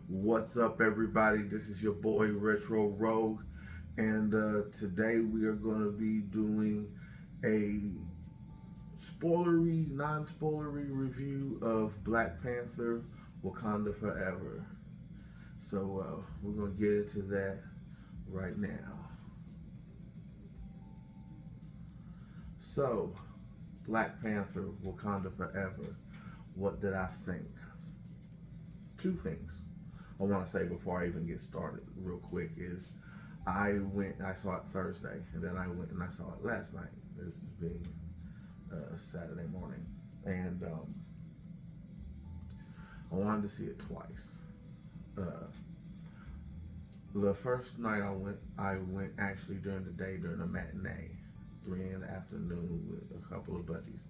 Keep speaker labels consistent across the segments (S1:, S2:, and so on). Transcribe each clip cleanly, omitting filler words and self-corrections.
S1: What's up, everybody? This is your boy Retro Rogue, and today we are going to be doing a spoilery, non-spoilery review of Black Panther: Wakanda Forever. So we're going to get into that right now. So, Black Panther: Wakanda Forever. What did I think? Two things I want to say before I even get started, real quick, is I saw it Thursday, and then I went and I saw it last night. This being Saturday morning, and I wanted to see it twice. Uh, the first night I went actually during the day during a matinee, 3 in the afternoon with a couple of buddies.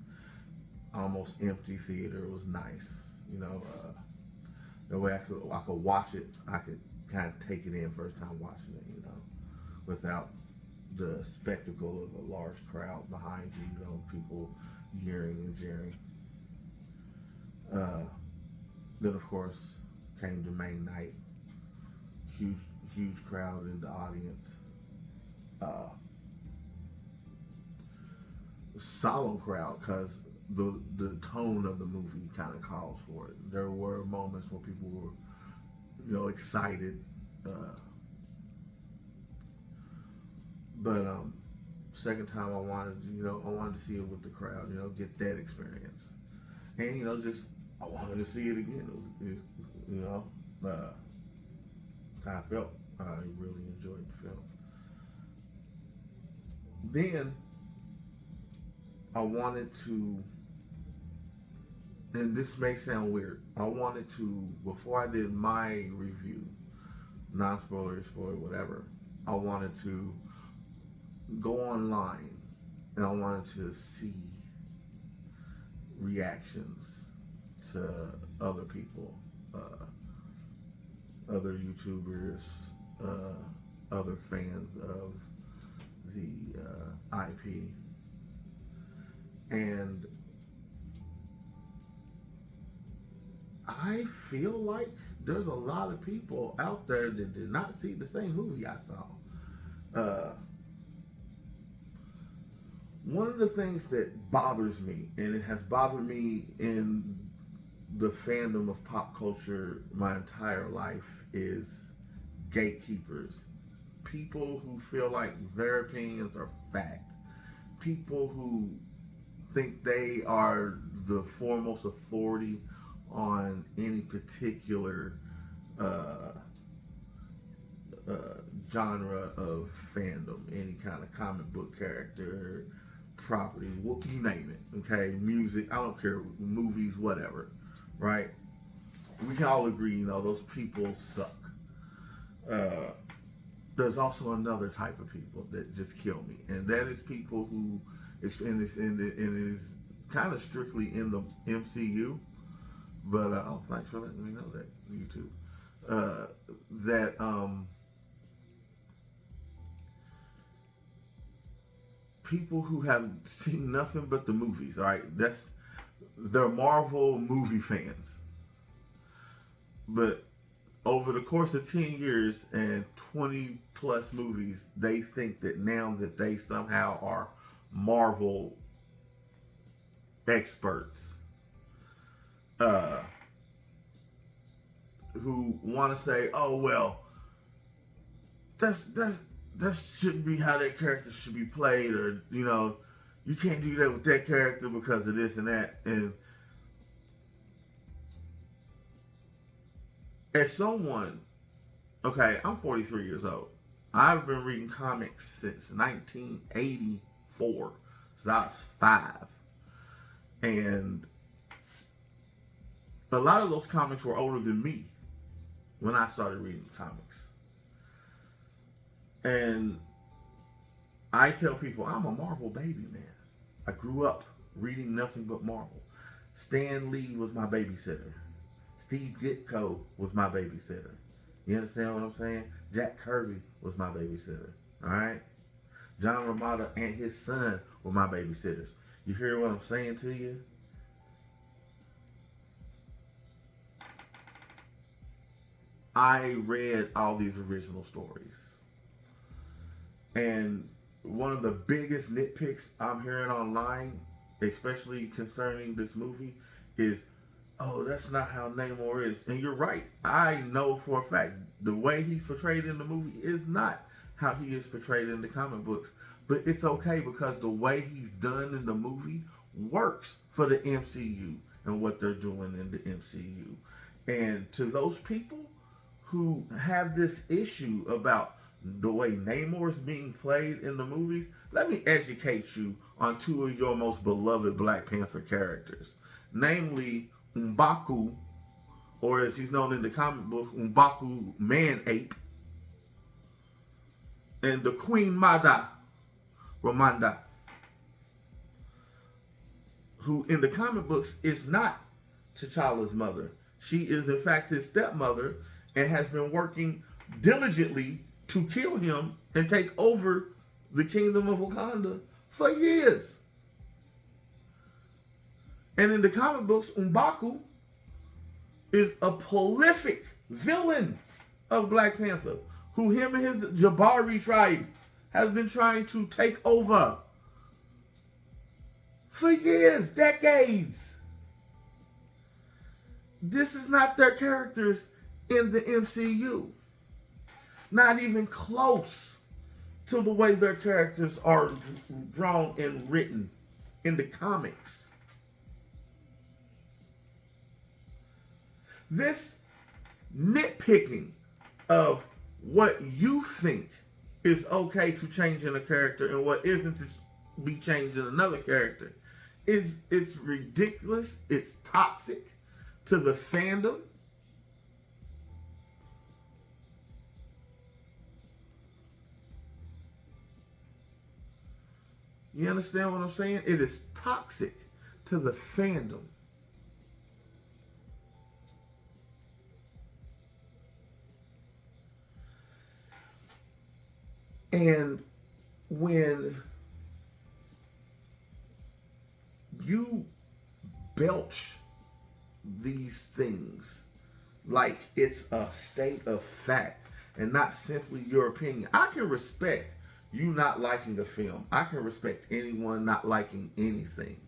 S1: Almost empty theater. It was nice, you know. The way I could watch it, I could kind of take it in first time watching it, you know, without the spectacle of a large crowd behind you, you know, people jeering and jeering. Uh, then of course came the main night, huge huge crowd in the audience. Uh, Solemn crowd because the tone of the movie kind of calls for it. There were moments where people were, excited, uh, but second time I wanted to see it with the crowd, get that experience, and just I wanted to see it again. You know, uh, that's how I felt. I really enjoyed the film. Then I wanted to, and this may sound weird, I wanted to, before I did my review, non spoilers for whatever, I wanted to go online and I wanted to see reactions to other people, other YouTubers, other fans of the IP. And I feel like there's a lot of people out there that did not see the same movie I saw. Uh, One of the things that bothers me, and it has bothered me in the fandom of pop culture my entire life, is gatekeepers. People who feel like their opinions are fact. People who think they are the foremost authority on any particular uh, uh, genre of fandom, any kind of comic book character, property, you name it. Okay, music, I don't care, movies, whatever. Right? We can all agree, those people suck. Uh, there's also another type of people that just kill me, and that is people who, and is kind of strictly in the MCU. But thanks for letting me know that, YouTube. That people who have seen nothing but the movies. All right, they're Marvel movie fans, but over the course of 10 years and 20 plus movies, they think that now that they somehow are Marvel experts, uh, who want to say, "Oh well, that that shouldn't be how that character should be played," or you can't do that with that character because of this and that. And as someone, okay, I'm 43 years old. I've been reading comics since 1984, since I was 5, and a lot of those comics were older than me when I started reading comics. And I tell people I'm a Marvel baby, man. I grew up reading nothing but Marvel. Stan Lee was my babysitter. Steve Ditko was my babysitter. You understand what I'm saying? Jack Kirby was my babysitter. Alright? John Romita and his son were my babysitters. You hear what I'm saying to you? I read all these original stories. And one of the biggest nitpicks I'm hearing online, especially concerning this movie, is, oh, that's not how Namor is. And you're right. I know for a fact the way he's portrayed in the movie is not how he is portrayed in the comic books. But it's okay because the way he's done in the movie works for the MCU and what they're doing in the MCU. And to those people who have this issue about the way Namor's being played in the movies, let me educate you on two of your most beloved Black Panther characters. Namely, M'Baku, or as he's known in the comic book, M'Baku Man-Ape, and the Queen Mada, Ramonda, who in the comic books is not T'Challa's mother. She is in fact his stepmother and has been working diligently to kill him and take over the kingdom of Wakanda for years. And in the comic books, M'Baku is a prolific villain of Black Panther, who him and his Jabari tribe has been trying to take over for years, decades. This is not their characters in the MCU. Not even close to the way their characters are drawn and written in the comics. This nitpicking of what you think is okay to change in a character and what isn't to be changed in another character it's ridiculous. It's toxic to the fandom. You understand what I'm saying? It is toxic to the fandom. And when you belch these things like it's a state of fact and not simply your opinion, I can respect you not liking a film. I can respect anyone not liking anything.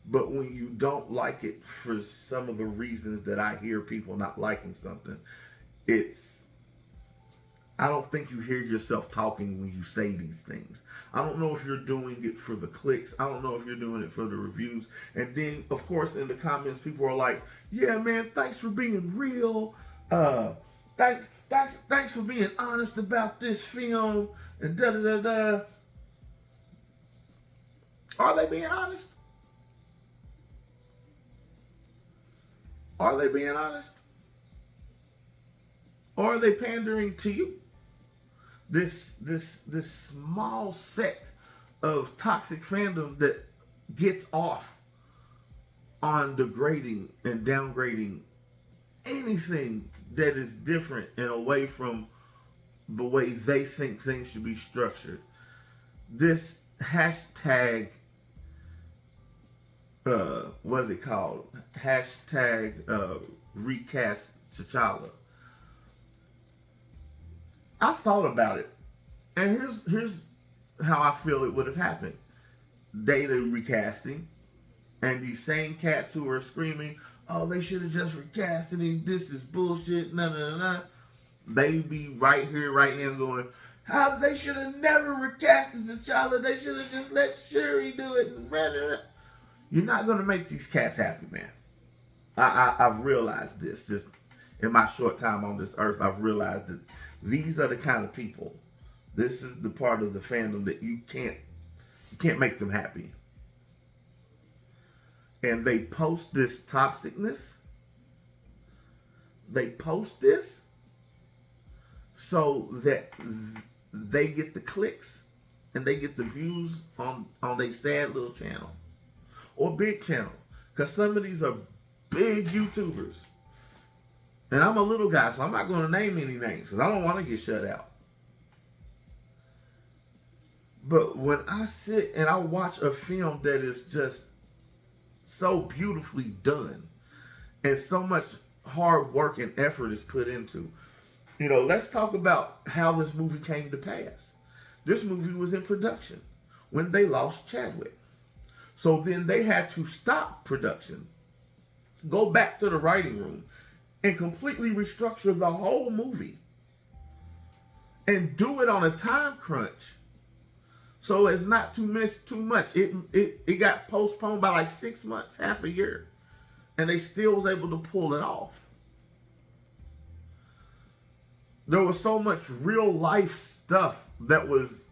S1: But when you don't like it for some of the reasons that I hear people not liking something, I don't think you hear yourself talking when you say these things. I don't know if you're doing it for the clicks. I don't know if you're doing it for the reviews. And then, of course, in the comments, people are like, yeah, man, thanks for being real. Thanks for being honest about this film. And da-da-da-da. Are they being honest? Are they being honest? Or are they pandering to you? This small sect of toxic fandom that gets off on degrading and downgrading anything that is different and away from the way they think things should be structured. This hashtag, what's it called? Hashtag recast T'Challa. I thought about it, and here's how I feel it would have happened. They did recasting, and these same cats who are screaming, "Oh, they should have just recasted him. This is bullshit." Nah. They be right here, right now, going, "How they should have never recasted T'Challa. They should have just let Shuri do it." You're not gonna make these cats happy, man. I've realized this just in my short time on this earth. I've realized that these are the kind of people. This is the part of the fandom that you can't make them happy. And they post this toxicness. They post this so that they get the clicks and they get the views on their sad little channel or big channel. Because some of these are big YouTubers. And I'm a little guy, so I'm not going to name any names because I don't want to get shut out. But when I sit and I watch a film that is just so beautifully done and so much hard work and effort is put into. You know, let's talk about how this movie came to pass. This movie was in production when they lost Chadwick. So then they had to stop production, go back to the writing room, and completely restructure the whole movie and do it on a time crunch so as not to miss too much. It got postponed by like 6 months, half a year, and they still was able to pull it off. There was so much real life stuff that was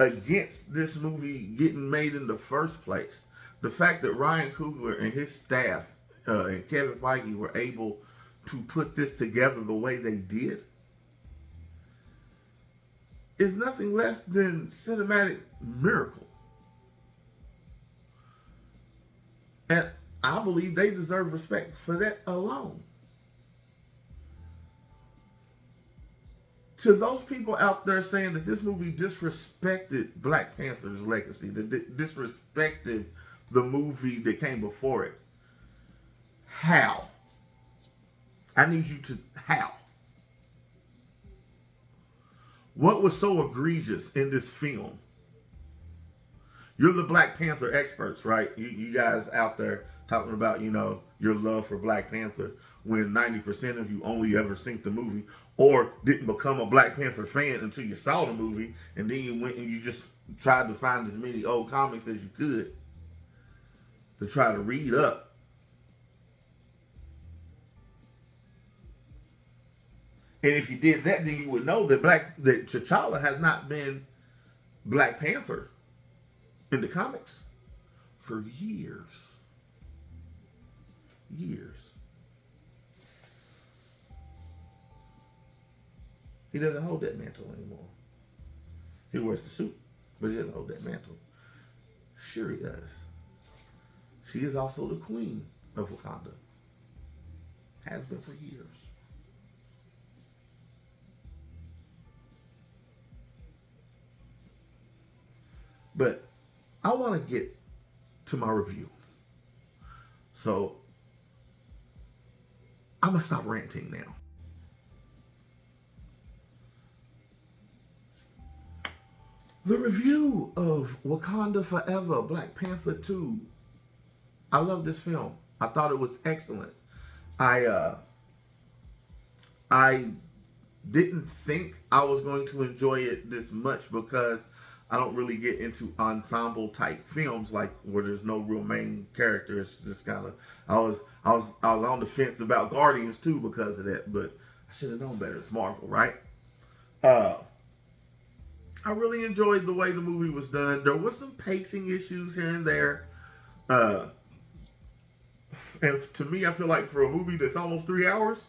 S1: against this movie getting made in the first place. The fact that Ryan Coogler and his staff and Kevin Feige were able to put this together the way they did is nothing less than cinematic miracle. And I believe they deserve respect for that alone. To those people out there saying that this movie disrespected Black Panther's legacy, that disrespected the movie that came before it, how? I need you to, how? What was so egregious in this film? You're the Black Panther experts, right? You guys out there talking about, you know, your love for Black Panther when 90% of you only ever seen the movie or didn't become a Black Panther fan until you saw the movie, and then you went and you just tried to find as many old comics as you could to try to read up. And if you did that, then you would know that that T'Challa has not been Black Panther in the comics for years. Years. He doesn't hold that mantle anymore. He wears the suit, but he doesn't hold that mantle. Shuri does. She is also the queen of Wakanda. Has been for years. But I want to get to my review. So I'm going to stop ranting now. The review of Wakanda Forever, Black Panther 2. I love this film. I thought it was excellent. I didn't think I was going to enjoy it this much because I don't really get into ensemble type films like where there's no real main character. It's just kind of I was on the fence about Guardians too because of that, but I should have known better. It's Marvel, right? I really enjoyed the way the movie was done. There was some pacing issues here and there. And to me, I feel like for a movie that's almost 3 hours,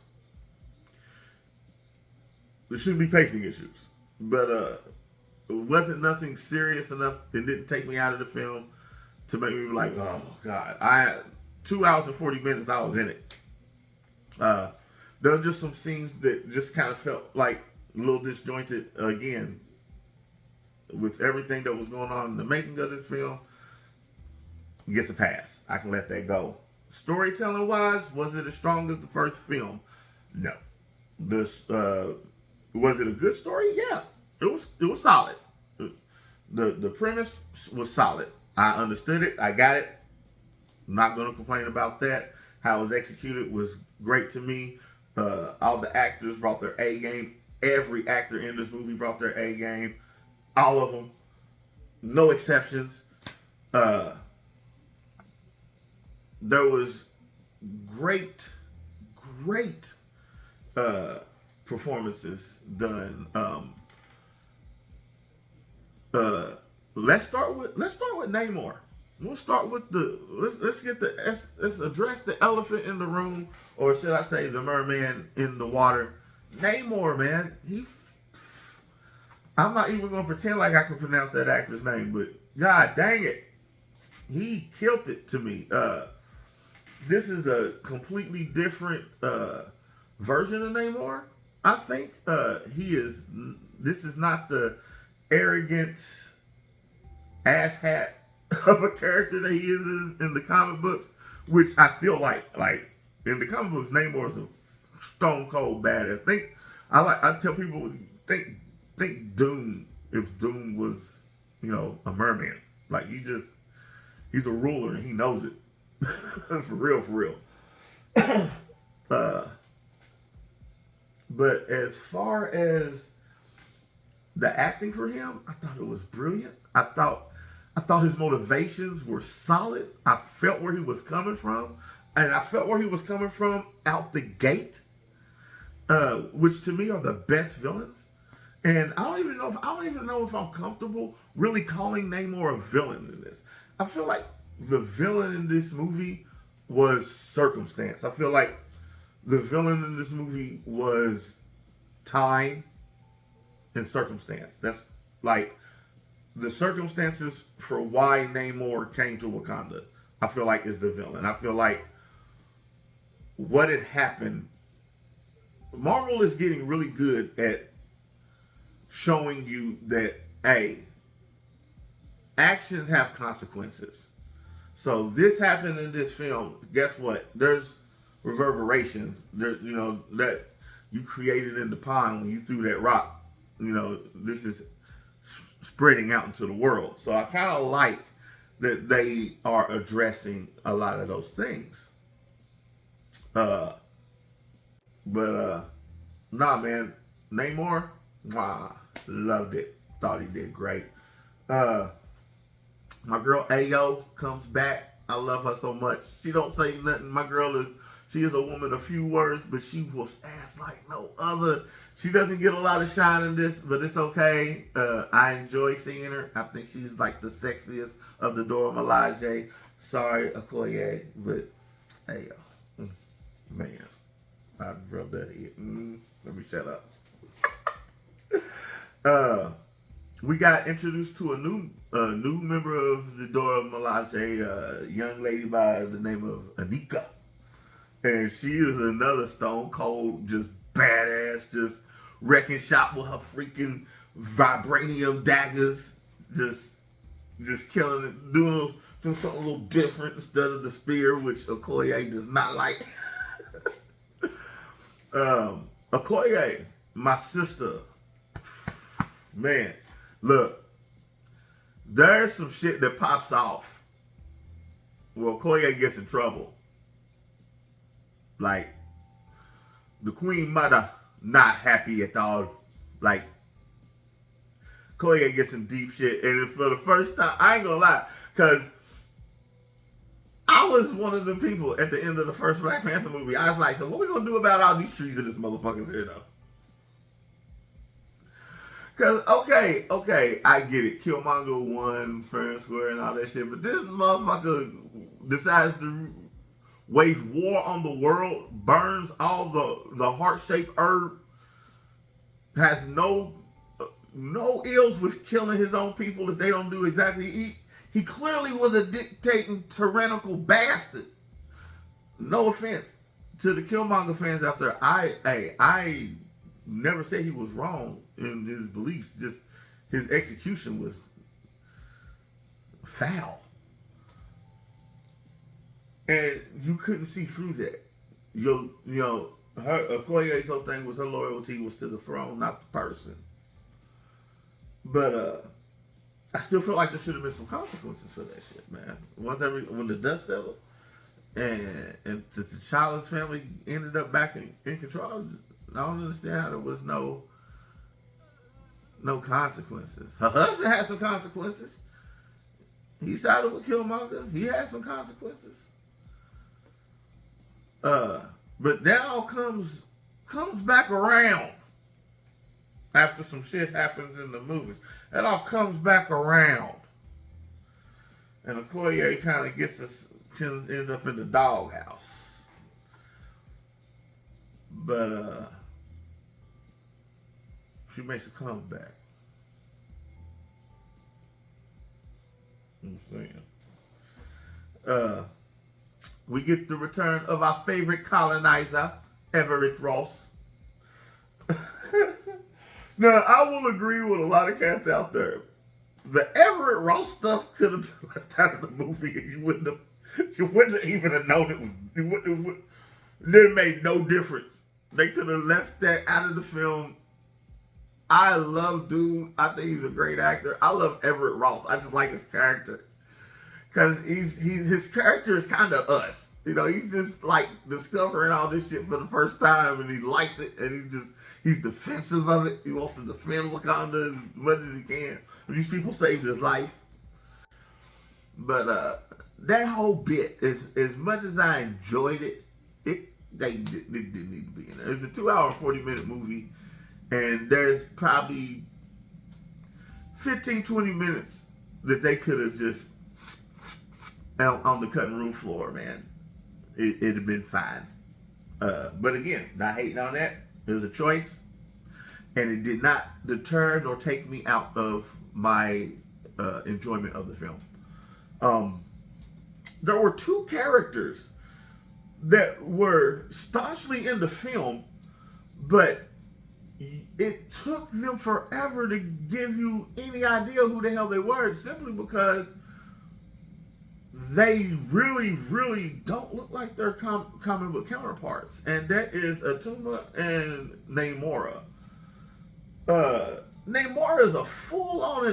S1: there shouldn't be pacing issues. But it wasn't nothing serious enough. It didn't take me out of the film to make me be like, oh God. 2 hours and 40 minutes, I was in it. There were just some scenes that just kind of felt like a little disjointed again. With everything that was going on in the making of this film, gets a pass. I can let that go. Storytelling wise, was it as strong as the first film? No. Was it a good story? Yeah. It was solid. The premise was solid. I understood it. I got it. I'm not going to complain about that. How it was executed was great to me. All the actors brought their A game. Every actor in this movie brought their A game. All of them. No exceptions. There was great performances done. Let's start with Namor. We'll start with let's address the elephant in the room, or should I say the merman in the water. Namor, man, I'm not even going to pretend like I can pronounce that actor's name, but God dang it, he killed it to me. This is a completely different version of Namor. I think this is not the arrogant asshat of a character that he is in the comic books, which I still like. Like, in the comic books, Namor is a stone cold badass. I tell people think Doom if Doom was, a merman. Like he's a ruler and he knows it. For real. uh, but as far as the acting for him, I thought it was brilliant. I thought his motivations were solid. I felt where he was coming from, and I felt where he was coming from out the gate, which to me are the best villains. And I don't even know if I'm comfortable really calling Namor a villain in this. I feel like the villain in this movie was circumstance. I feel like the villain in this movie was time and circumstance. That's like the circumstances for why Namor came to Wakanda. I feel like is the villain. I feel like what had happened. Marvel is getting really good at showing you that, hey, actions have consequences. So this happened in this film. Guess what? There's reverberations. There, that you created in the pond when you threw that rock. This is spreading out into the world. So I kind of like that they are addressing a lot of those things. But nah, man, Namor, loved it. Thought he did great. My girl Ayo comes back. I love her so much. She don't say nothing. She is a woman of few words, but she whoops ass like no other. She doesn't get a lot of shine in this, but it's okay. I enjoy seeing her. I think she's like the sexiest of the Dora Milaje. Sorry, Okoye, but Ayo, man, I'd rub that in. Let me shut up. We got introduced to a new member of the Dora Milaje, a young lady by the name of Anika. And she is another stone cold, just badass, just wrecking shop with her freaking vibranium daggers, just killing it, doing something a little different instead of the spear, which Okoye does not like. Okoye, my sister, man, look, there's some shit that pops off. Well, Okoye gets in trouble. Like, the Queen Mother not happy at all. Like, Okoye gets some deep shit. And for the first time, I ain't gonna lie, because I was one of the people at the end of the first Black Panther movie. I was like, so what we gonna do about all these trees of this motherfucker's here, though? Because, okay, I get it. Killmonger won fair and square and all that shit. But this motherfucker decides to wage war on the world, burns all the heart-shaped herb, has no ills with killing his own people if they don't do exactly. He clearly was a dictating, tyrannical bastard. No offense to the Killmonger fans out there. I never said he was wrong in his beliefs. Just his execution was foul. And you couldn't see through that. Okoye's whole thing was her loyalty was to the throne, not the person. But I still feel like there should have been some consequences for that shit, man. When the dust settled and the T'Challa's family ended up back in control, I don't understand how there was no consequences. Her husband had some consequences. He sided with Killmonger. He had some consequences. But that all comes back around after some shit happens in the movie. That all comes back around. And Okoye kind of ends up in the doghouse. But she makes a comeback. I'm saying. We get the return of our favorite colonizer, Everett Ross. Now, I will agree with a lot of cats out there. The Everett Ross stuff could have been left out of the movie, and you wouldn't have even have known it was. It made no difference. They could have left that out of the film. I love dude. I think he's a great actor. I love Everett Ross. I just like his character because he's his character is kind of us. You know, he's just like discovering all this shit for the first time, and he likes it, and he's defensive of it. He wants to defend Wakanda as much as he can. These people saved his life, but that whole bit, as much as I enjoyed it, they didn't need to be in there. It's a 2 hour 40-minute movie, and there's probably 15-20 minutes that they could have just on the cutting room floor, man. It'd have been fine. But again, not hating on that. It was a choice, and it did not deter nor take me out of my enjoyment of the film. There were two characters that were staunchly in the film, but it took them forever to give you any idea who the hell they were, simply because they really don't look like their comic book counterparts, and that is Atuma and Namora. Namora is a full-on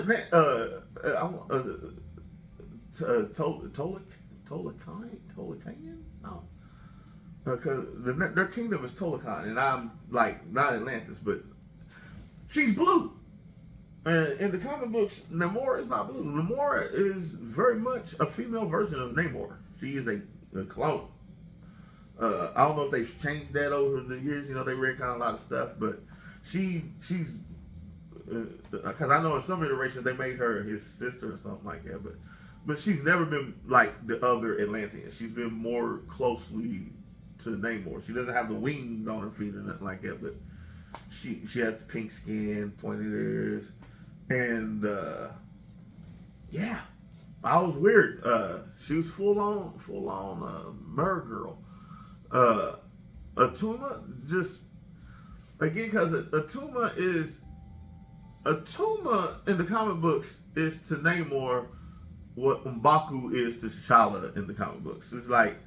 S1: Tolakan? No, because their kingdom is Tolakan, and I'm like not Atlantis, but she's blue. And in the comic books, Namora is not blue. Namora is very much a female version of Namor. She is a clone. I don't know if they've changed that over the years. You know, they retcon a lot of stuff, but she's because I know in some iterations they made her his sister or something like that. But she's never been like the other Atlanteans. She's been more closely to Namor. She doesn't have the wings on her feet or nothing like that, but she has the pink skin, pointed ears. And yeah, I was weird. She was full on mer girl. Atuma just again because Atuma in the comic books is to Namor what M'Baku is to T'Challa in the comic books. It's like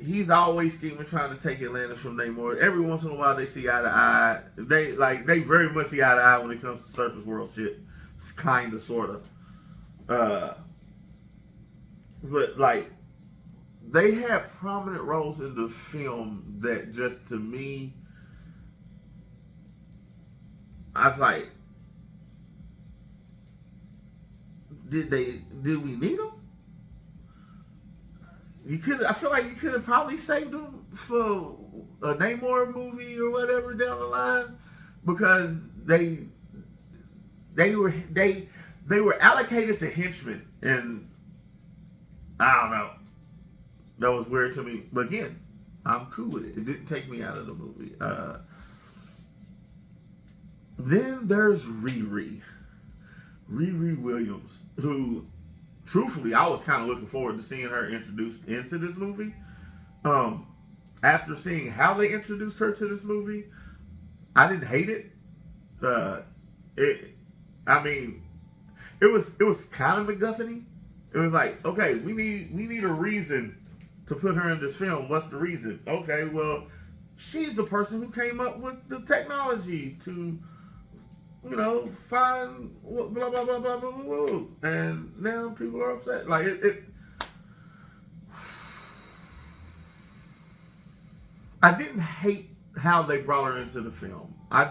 S1: he's always scheming, trying to take Atlantis from Namor. Every once in a while, they see eye to eye. They very much see eye to eye when it comes to surface world shit. It's kind of, sort of. But like, they had prominent roles in the film that just to me, I was like, did we need them? I feel like you could have probably saved them for a Namor movie or whatever down the line, because they were allocated to henchmen, and I don't know. That was weird to me. But again, I'm cool with it. It didn't take me out of the movie. Then there's Riri Williams, who, truthfully, I was kind of looking forward to seeing her introduced into this movie. After seeing how they introduced her to this movie, I didn't hate it. It was kind of MacGuffin-y. It was like, okay, we need a reason to put her in this film. What's the reason? Okay, well, she's the person who came up with the technology to, find blah blah blah blah blah blah blah. And now people are upset. Like it I didn't hate how they brought her into the film. I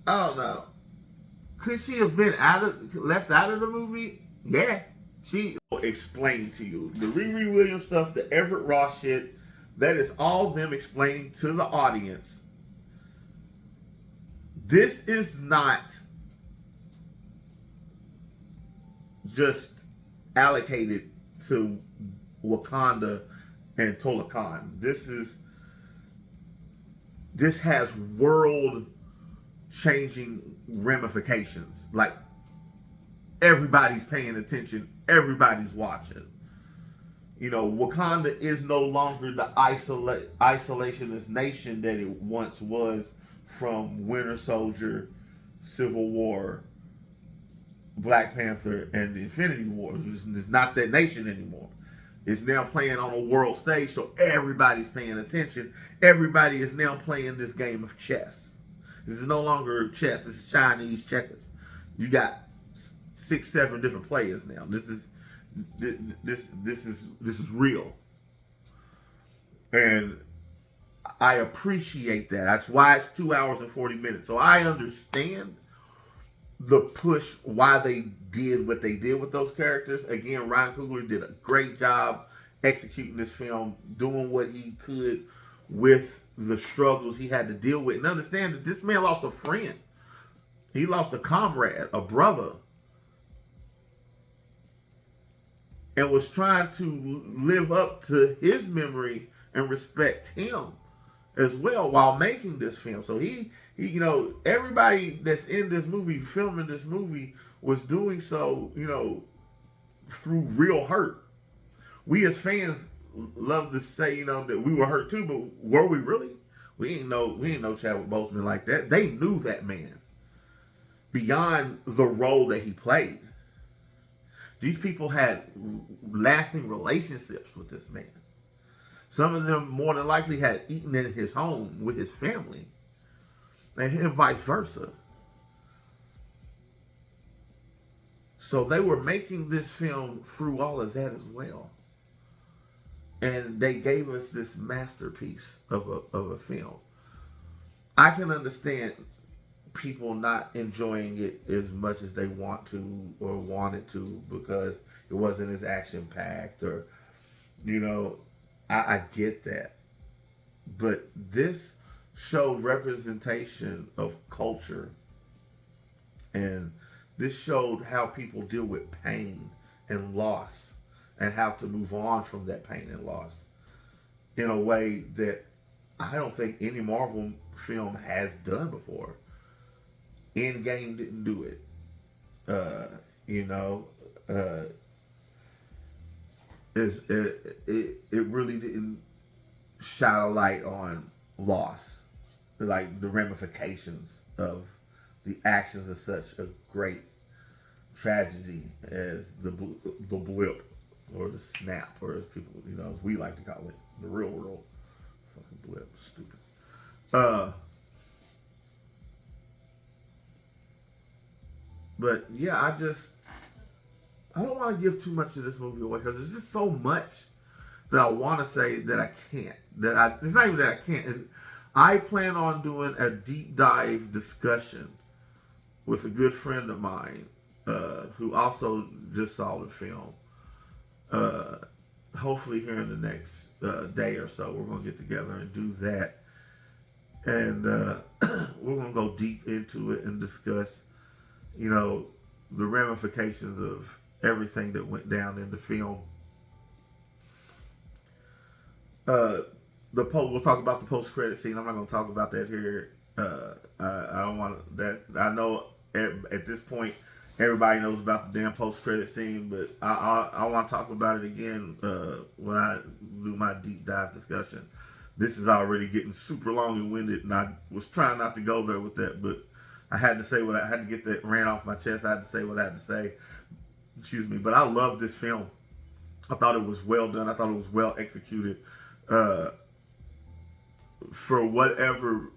S1: don't know. Could she have been left out of the movie? Yeah. She explained to you the Riri Williams stuff, the Everett Ross shit. That is all them explaining to the audience. This is not just allocated to Wakanda and Tolakan. This has world-changing ramifications. Like, everybody's paying attention. Everybody's watching. Wakanda is no longer the isolationist nation that it once was from Winter Soldier, Civil War, Black Panther, and the Infinity War. It's not that nation anymore. It's now playing on a world stage, so everybody's paying attention. Everybody is now playing this game of chess. This is no longer chess. This is Chinese checkers. You got 6, 7 different players now. This is real, and I appreciate that. That's why it's 2 hours and 40 minutes. So I understand the push, why they did what they did with those characters. Again, Ryan Coogler did a great job executing this film, doing what he could with the struggles he had to deal with. And understand that this man lost a friend. He lost a comrade, a brother, and was trying to live up to his memory and respect him as well while making this film. So he everybody that's in this movie, filming this movie, was doing so, through real hurt. We as fans love to say, that we were hurt too, but were we really? We ain't know Chadwick Boseman like that. They knew that man beyond the role that he played. These people had lasting relationships with this man. Some of them more than likely had eaten in his home with his family, and vice versa. So they were making this film through all of that as well. And they gave us this masterpiece of a film. I can understand people not enjoying it as much as they want to or wanted to because it wasn't as action packed, or I get that. But this showed representation of culture, and this showed how people deal with pain and loss and how to move on from that pain and loss in a way that I don't think any Marvel film has done before. Endgame didn't do it. It really didn't shine a light on loss, like the ramifications of the actions of such a great tragedy as the blip or the snap, or as people, as we like to call it, the real world fucking blip. Stupid. But yeah, I don't want to give too much of this movie away because there's just so much that I want to say that I can't. It's not even that I can't. I plan on doing a deep dive discussion with a good friend of mine who also just saw the film. Hopefully here in the next day or so, we're going to get together and do that. And we're going to go deep into it and discuss, the ramifications of everything that went down in the film. We'll talk about the post-credit scene. I'm not going to talk about that here. I don't want that. I know at this point everybody knows about the damn post-credit scene, but I want to talk about it again when I do my deep dive discussion. This is already getting super long and winded, and I was trying not to go there with that, but I had to say what I had to get that rant off my chest. I had to say what I had to say. Excuse me, but I love this film. I thought it was well done. I thought it was well executed. For whatever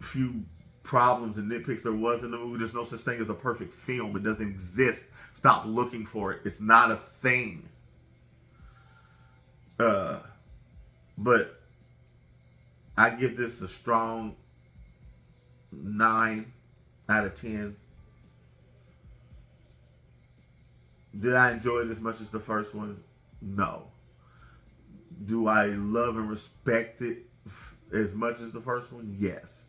S1: few problems and nitpicks there was in the movie, there's no such thing as a perfect film. It doesn't exist. Stop looking for it. It's not a thing. But I give this a strong 9 out of 10. Did I enjoy it as much as the first one? No. Do I love and respect it as much as the first one? Yes.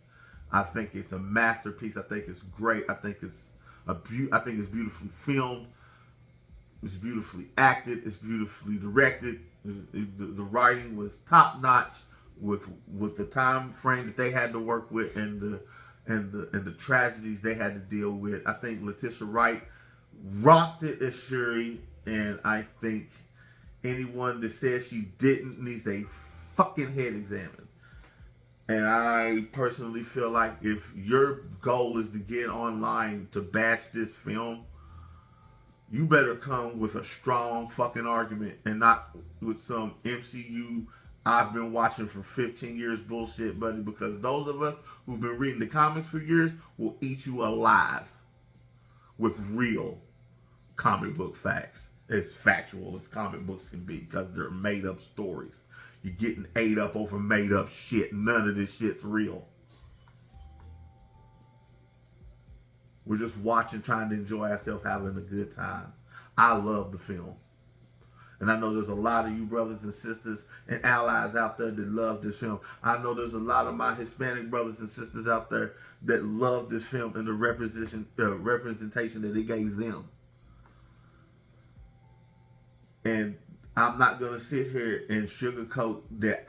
S1: I think it's a masterpiece. I think it's great. I think it's beautifully filmed. It's beautifully acted. It's beautifully directed. The writing was top notch with the time frame that they had to work with and the tragedies they had to deal with. I think Letitia Wright rocked it as Shuri, and I think anyone that says she didn't needs a fucking head examined. And I personally feel like if your goal is to get online to bash this film, you better come with a strong fucking argument and not with some MCU I've been watching for 15 years bullshit, buddy, because those of us who've been reading the comics for years will eat you alive with real comic book facts. As factual as comic books can be, because they're made up stories. You're getting ate up over made up shit. None of this shit's real. We're just watching, trying to enjoy ourselves, having a good time. I love the film. And I know there's a lot of you brothers and sisters and allies out there that love this film. I know there's a lot of my Hispanic brothers and sisters out there that love this film and the representation that it gave them. And I'm not gonna sit here and sugarcoat that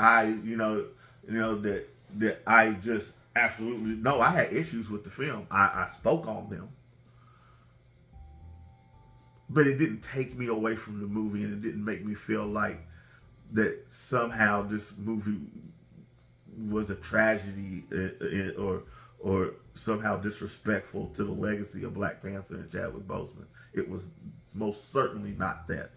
S1: that I just absolutely no. I had issues with the film. I spoke on them, but it didn't take me away from the movie, and it didn't make me feel like that somehow this movie was a tragedy or somehow disrespectful to the legacy of Black Panther and Chadwick Boseman. It was most certainly not that.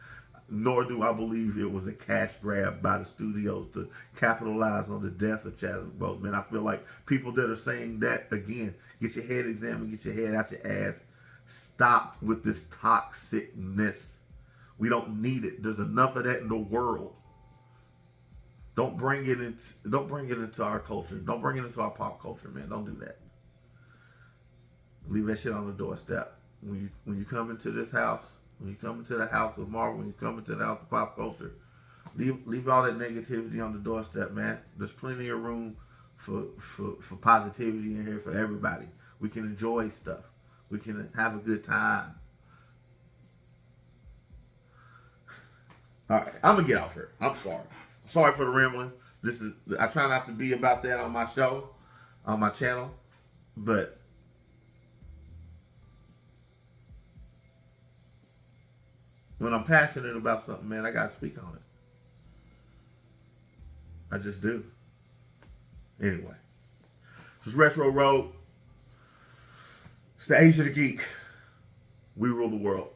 S1: Nor do I believe it was a cash grab by the studios to capitalize on the death of Chadwick Boseman. I feel like people that are saying that, again, get your head examined, get your head out your ass. Stop with this toxicness. We don't need it. There's enough of that in the world. Don't bring it into our culture. Don't bring it into our pop culture, man. Don't do that. Leave that shit on the doorstep. When you come into this house, when you come into the house of Marvel, when you come into the house of pop culture, leave all that negativity on the doorstep, man. There's plenty of room for positivity in here for everybody. We can enjoy stuff. We can have a good time. All right, I'm gonna get off here. I'm sorry. I'm sorry for the rambling. I try not to be about that on my show, on my channel, but when I'm passionate about something, man, I gotta speak on it. I just do. Anyway, this is Retro Road. It's the Age of the Geek. We rule the world.